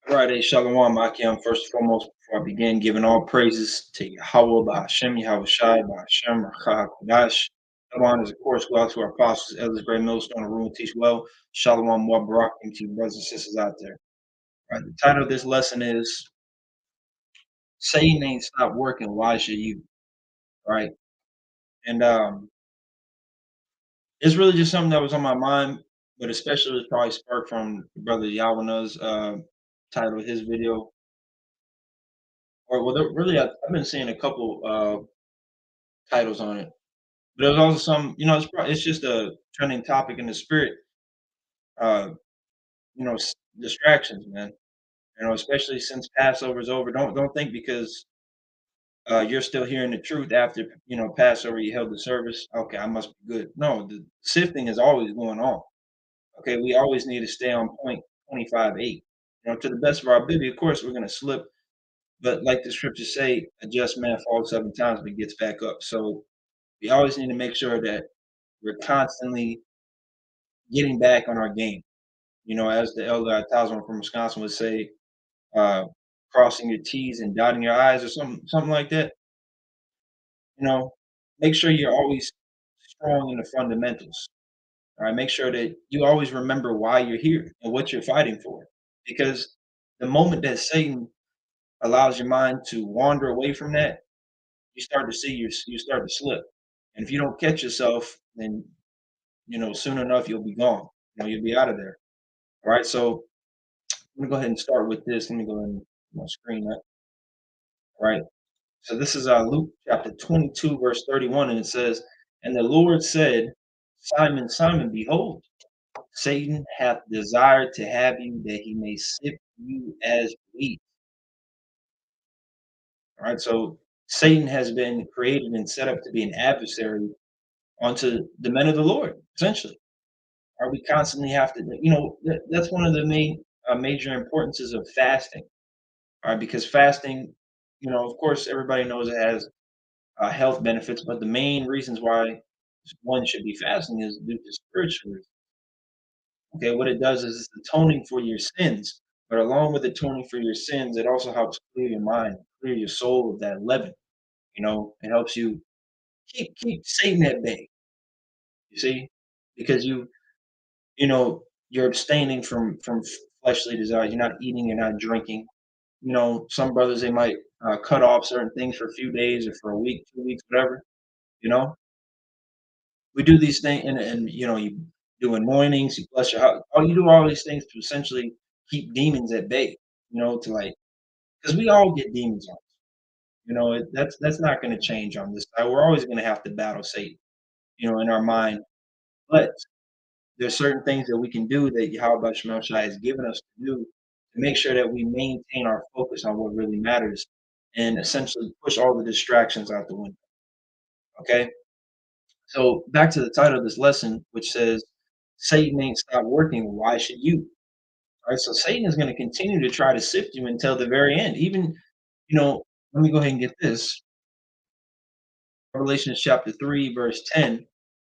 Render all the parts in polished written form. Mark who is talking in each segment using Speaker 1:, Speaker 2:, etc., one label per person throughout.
Speaker 1: Friday, Shalom, Akim. First and foremost, before I begin, giving all praises to Yahweh, Ba'ashem, Yahweh Shai, Ba'ashem, Rakah, Kodash. Shalom is, of course, go out to our apostles, elders, great millstone, the room, teach well. Shalom, wa barakim to you, brothers and sisters out there. All right, the title of this lesson is Satan Ain't Stop Working, Why Should You? Right? And it's really just something that was on my mind, but especially was probably sparked from Brother Yawana's title of his video. Or, well, really, I've been seeing a couple titles on it. But there's also some, it's just a trending topic in the spirit, uh, distractions, man. Especially since Passover's over. Don't think because you're still hearing the truth after Passover, you held the service. Okay, I must be good. No, the sifting is always going on. Okay, we always need to stay on point 25:8. To the best of our ability, of course, we're gonna slip, but like the scriptures say, a just man falls 7 times but gets back up. So we always need to make sure that we're constantly getting back on our game. As the elder Tasman from Wisconsin would say, uh, crossing your T's and dotting your I's or something like that. You know, make sure you're always strong in the fundamentals. All right, make sure that you always remember why you're here and what you're fighting for. Because the moment that Satan allows your mind to wander away from that, you start to see you start to slip. And if you don't catch yourself, then soon enough you'll be gone. You'll be out of there. All right, so let me go ahead and start with this. Let me go ahead and my screen up. All right. So this is Luke chapter 22, verse 31, and it says, "And the Lord said, Simon, Simon, behold, Satan hath desired to have you that he may sift you as wheat." All right. So Satan has been created and set up to be an adversary onto the men of the Lord, essentially. Are we constantly have to, that's one of the main major importances of fasting. All right, because fasting, of course, everybody knows it has health benefits, but the main reasons why one should be fasting is due to spiritual reasons. Okay, what it does is it's atoning for your sins, but along with atoning for your sins, it also helps clear your mind, clear your soul of that leaven. It helps you keep Satan at bay. You see, because you're abstaining from fleshly desires. You're not eating, you're not drinking. Some brothers they might cut off certain things for a few days or for a week, 2 weeks, whatever. You know, we do these things, and you do anointings, you bless your house. Oh, you do all these things to essentially keep demons at bay. To like because we all get demons on us. That's not going to change on this side. We're always going to have to battle Satan. In our mind, but there's certain things that we can do that Yahweh Shemel Shai has given us to do to make sure that we maintain our focus on what really matters and essentially push all the distractions out the window. Okay. So back to the title of this lesson, which says, Satan ain't stopped working. Why should you? All right. So Satan is going to continue to try to sift you until the very end. Even, you know, let me go ahead and get this. Revelation chapter 3, verse 10.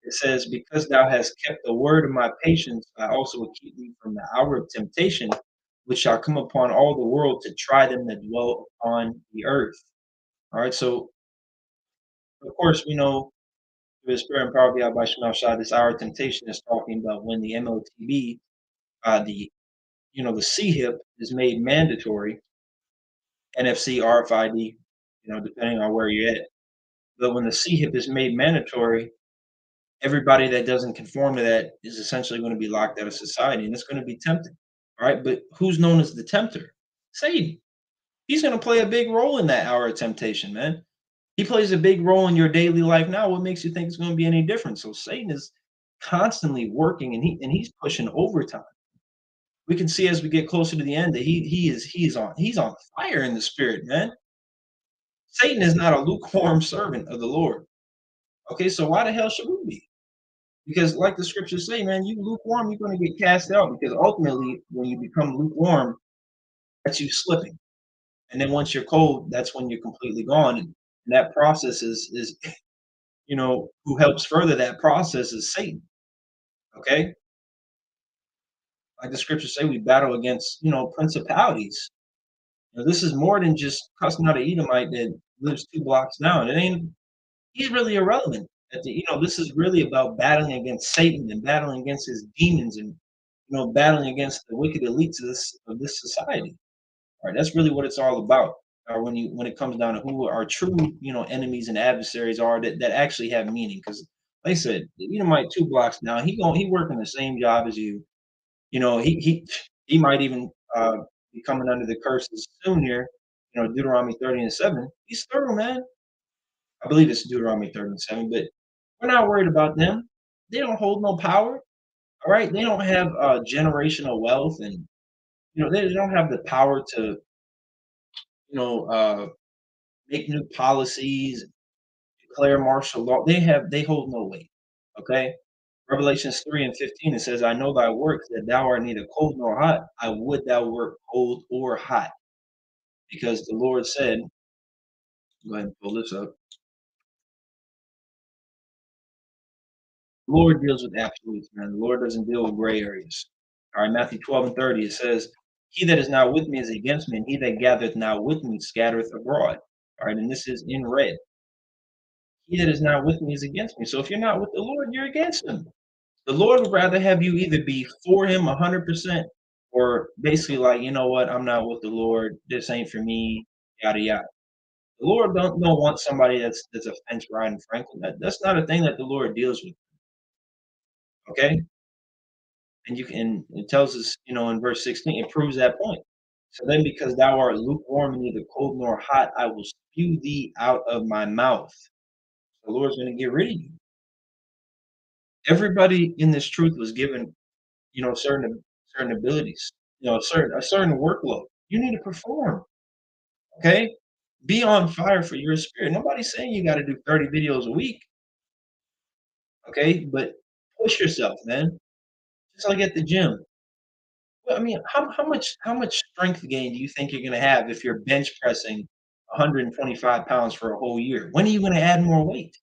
Speaker 1: It says, "Because thou hast kept the word of my patience, I also will keep thee from the hour of temptation, which shall come upon all the world to try them that dwell upon the earth." All right. So, of course, we know through the Spirit and power of Yahweh Shema Shai, this hour of temptation is talking about when the MOTB, the CHIP is made mandatory, NFC, RFID, depending on where you're at. But when the CHIP is made mandatory, everybody that doesn't conform to that is essentially going to be locked out of society, and it's going to be tempting. All right. But who's known as the tempter? Satan. He's going to play a big role in that hour of temptation, man. He plays a big role in your daily life now. What makes you think it's going to be any different? So Satan is constantly working, and he's pushing overtime. We can see as we get closer to the end that he's on fire in the spirit, man. Satan is not a lukewarm servant of the Lord. Okay, so why the hell should we be? Because like the scriptures say, man, you lukewarm, you're going to get cast out. Because ultimately, when you become lukewarm, that's you slipping. And then once you're cold, that's when you're completely gone. And that process is who helps further that process is Satan. Okay. Like the scriptures say, we battle against, principalities. This is more than just cussing out an Edomite that lives 2 blocks down. It ain't He's really irrelevant. This is really about battling against Satan and battling against his demons and, battling against the wicked elites of this society. Right? That's really what it's all about. When it comes down to who our true, enemies and adversaries are that actually have meaning. Because, like I said, Edomite 2 blocks down, he working the same job as you. He might even be coming under the curses soon here. Deuteronomy 30:7. He's thorough, man. I believe it's Deuteronomy 30:7, but we're not worried about them. They don't hold no power. All right. They don't have generational wealth, and they don't have the power to you know uh, make new policies, declare martial law. They hold no weight. Okay. Revelations 3:15, it says, I know thy works, that thou art neither cold nor hot. I would thou wert cold or hot. Because the Lord said, go ahead and pull this up. The Lord deals with absolutes, man. The Lord doesn't deal with gray areas. All right, Matthew 12:30, it says, he that is not with me is against me, and he that gathereth not with me scattereth abroad. All right, and this is in red. He that is not with me is against me. So if you're not with the Lord, you're against him. The Lord would rather have you either be for him 100% or basically like, you know what, I'm not with the Lord. This ain't for me, yada yada. The Lord don't want somebody that's a fence riding Franklin. That's not a thing that the Lord deals with. Okay, and it tells us, in verse 16, it proves that point. So then, because thou art lukewarm and neither cold nor hot, I will spew thee out of my mouth. The Lord's going to get rid of you. Everybody in this truth was given, certain abilities, a certain workload. You need to perform. Okay, be on fire for your spirit. Nobody's saying you got to do 30 videos a week. Okay, but push yourself, man. Just like at the gym. Well, I mean, how much strength gain do you think you're gonna have if you're bench pressing 125 pounds for a whole year? When are you gonna add more weight?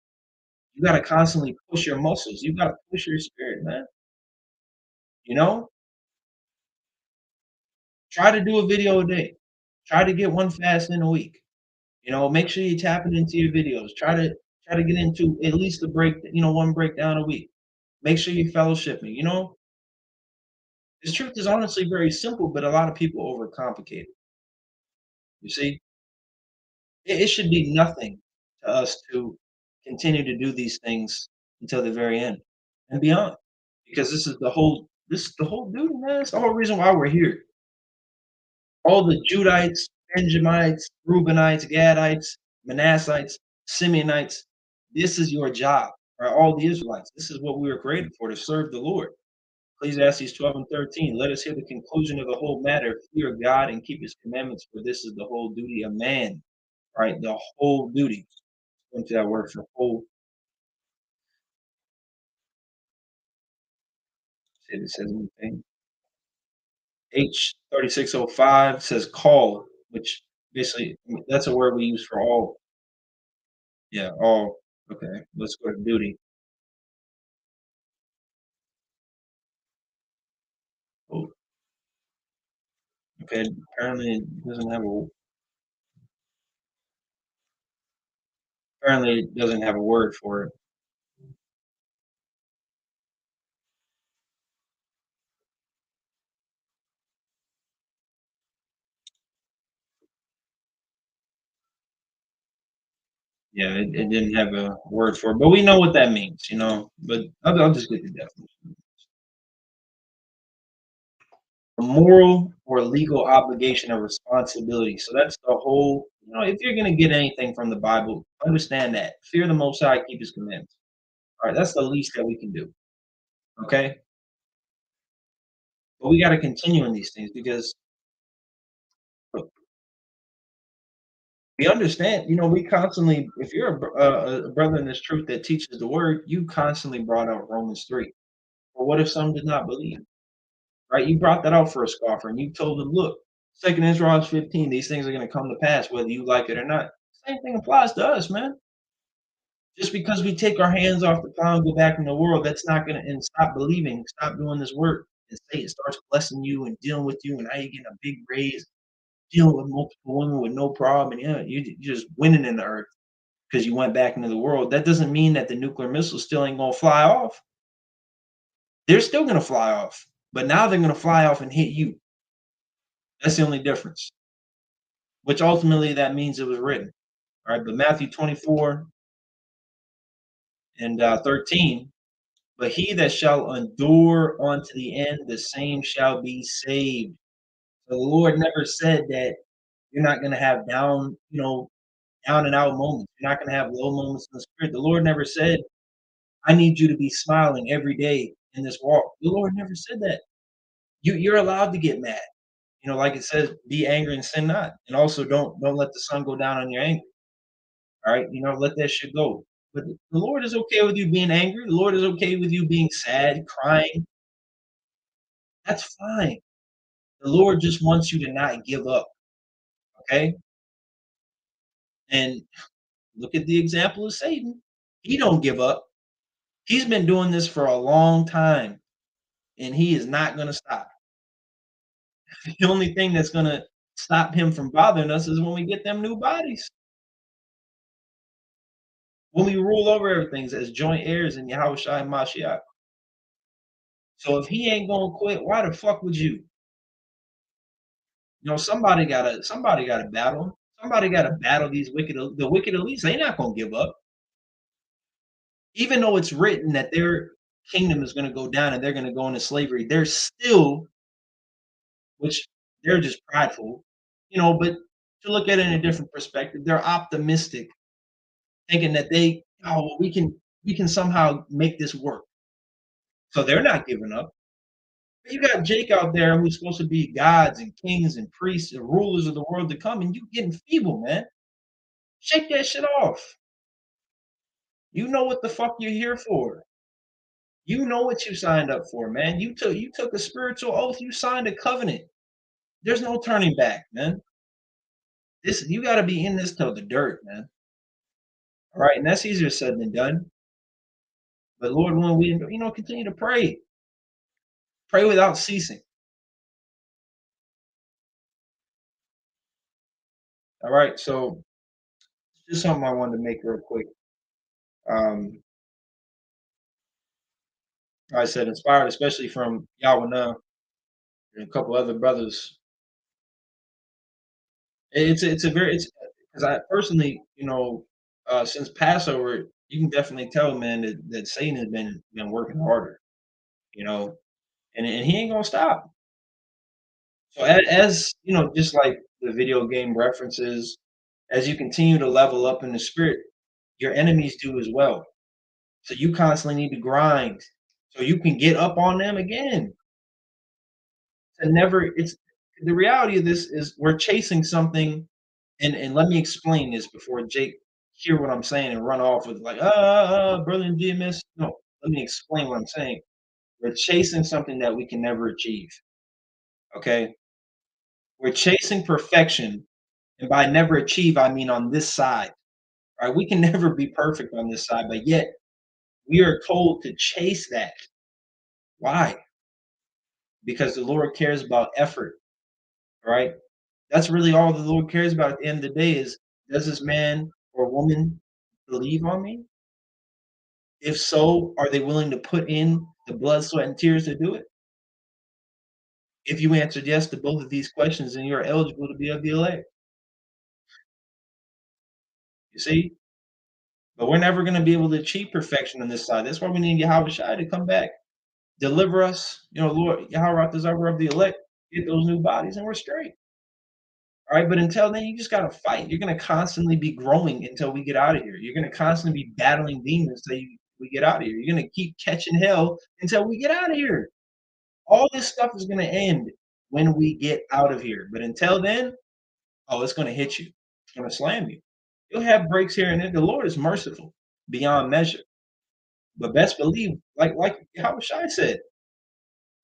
Speaker 1: You gotta constantly push your muscles. You gotta push your spirit, man. You know? Try to do a video a day. Try to get one fast in a week. Make sure you're tapping into your videos. Try to get into at least a break, one breakdown a week. Make sure you're fellowshipping. This truth is honestly very simple, but a lot of people overcomplicate it. You see? It should be nothing to us to continue to do these things until the very end and beyond, because this is the whole duty, man. It's the whole reason why we're here. All the Judites, Benjamites, Reubenites, Gadites, Manassites, Simeonites, this is your job, right? All the Israelites, this is what we were created for, to serve the Lord. Ecclesiastes 12:13, let us hear the conclusion of the whole matter, fear God and keep his commandments, for this is the whole duty of man, right? The whole duty. Into that word for whole. See if it says anything. H3605 says call, which basically that's a word we use for all. Yeah, all. Okay, let's go to duty. Oh, okay, apparently it doesn't have a word for it. Yeah, it didn't have a word for it, but we know what that means. But I'll just get the definition. A moral or legal obligation or responsibility. So that's the whole. If you're going to get anything from the Bible, understand that fear the Most High, keep His commandments. All right, that's the least that we can do. Okay, but we got to continue in these things because look, we understand. We constantly, if you're a brother in this truth that teaches the word, you constantly brought out Romans 3. But what if some did not believe? Right? You brought that out for a scoffer, and you told them, look, Second Ezra 15, these things are going to come to pass whether you like it or not. Same thing applies to us, man. Just because we take our hands off the plow and go back in the world, that's not going to and stop believing, stop doing this work. and Satan starts blessing you and dealing with you, and now you're getting a big raise, dealing with multiple women with no problem, and yeah, you're just winning in the earth because you went back into the world. That doesn't mean that the nuclear missiles still ain't gonna fly off. They're still gonna fly off, but now they're gonna fly off and hit you. That's the only difference. Which ultimately that means it was written. All right, but Matthew 24 and 13. But he that shall endure unto the end, the same shall be saved. So the Lord never said that you're not gonna have down, down and out moments. You're not gonna have low moments in the spirit. The Lord never said, I need you to be smiling every day in this walk. The Lord never said that. You're allowed to get mad. Like it says, be angry and sin not. And also don't let the sun go down on your anger. All right, let that shit go. But the Lord is okay with you being angry. The Lord is okay with you being sad, crying. That's fine. The Lord just wants you to not give up, okay? And look at the example of Satan. He don't give up. He's been doing this for a long time, and he is not gonna stop. The only thing that's gonna stop him from bothering us is when we get them new bodies. When we rule over everything as joint heirs in Yahushua and Mashiach. So if he ain't gonna quit, why the fuck would you? Somebody gotta battle him. Somebody gotta battle the wicked elites. They not gonna give up. Even though it's written that their kingdom is gonna go down and they're gonna go into slavery, they're still, which they're just prideful, but to look at it in a different perspective, they're optimistic, thinking that "Oh, well, we can somehow make this work." So they're not giving up. But you got Jake out there who's supposed to be gods and kings and priests and rulers of the world to come, and you getting feeble, man. Shake that shit off. You know what the fuck you're here for. You know what you signed up for, man. You took a spiritual oath. You signed a covenant. There's no turning back, man. This you got to be in this till the dirt, man. All right, and that's easier said than done. But Lord, when we continue to pray without ceasing. All right, so just something I wanted to make real quick. Um, like I said, inspired especially from Yawana and a couple other brothers. It's a very it's because I personally, since Passover, you can definitely tell, man, that Satan has been working harder, you know, and he ain't gonna stop. So as just like the video game references, as you continue to level up in the spirit, your enemies do as well. So you constantly need to grind so you can get up on them again. And never it's the reality of this is we're chasing something, and let me explain this before Jake hear what I'm saying and run off with like, brilliant GMS. No, let me explain what I'm saying. We're chasing something that we can never achieve. Okay. We're chasing perfection. And by never achieve, I mean on this side. Right? We can never be perfect on this side, but yet we are told to chase that. Why? Because the Lord cares about effort, right? That's really all the Lord cares about at the end of the day is, does this man or woman believe on me? If so, are they willing to put in the blood, sweat, and tears to do it? If you answered yes to both of these questions, then you're eligible to be of the elect. You see? But we're never going to be able to achieve perfection on this side. That's why we need Yahweh Shai to come back, deliver us. Lord, Yahweh Rapha of the elect, get those new bodies, and we're straight. All right, but until then, you just got to fight. You're going to constantly be growing until we get out of here. You're going to constantly be battling demons until we get out of here. You're going to keep catching hell until we get out of here. All this stuff is going to end when we get out of here. But until then, oh, it's going to hit you. It's going to slam you. You'll have breaks here and there. The Lord is merciful beyond measure. But best believe, like how Shai said,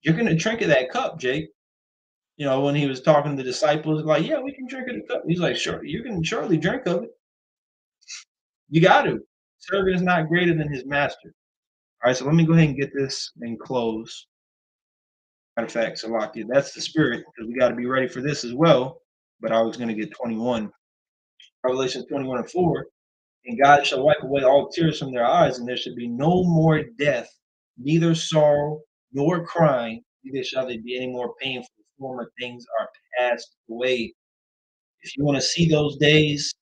Speaker 1: you're going to drink of that cup, Jake. When he was talking to the disciples, like, yeah, we can drink of the cup. He's like, sure, you can surely drink of it. You got to. Servant is not greater than his master. All right, so let me go ahead and get this and close. Matter of fact, Salakia, that's the spirit, because we got to be ready for this as well. But I was going to get 21. Revelation 21 and 4. And God shall wipe away all tears from their eyes, and there should be no more death, neither sorrow nor crying, neither shall there be any more pain, for the former things are passed away. If you want to see those days,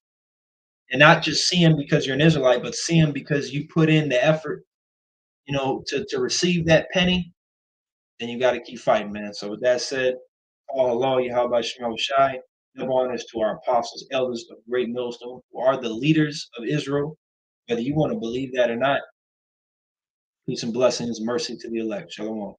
Speaker 1: and not just see them because you're an Israelite, but see them because you put in the effort, to receive that penny, then you got to keep fighting, man. So with that said, Allah, Yahweh Shema Shai, double honors to our apostles, elders of Great Millstone, who are the leaders of Israel, whether you want to believe that or not. Peace and blessings, mercy to the elect. Shalom.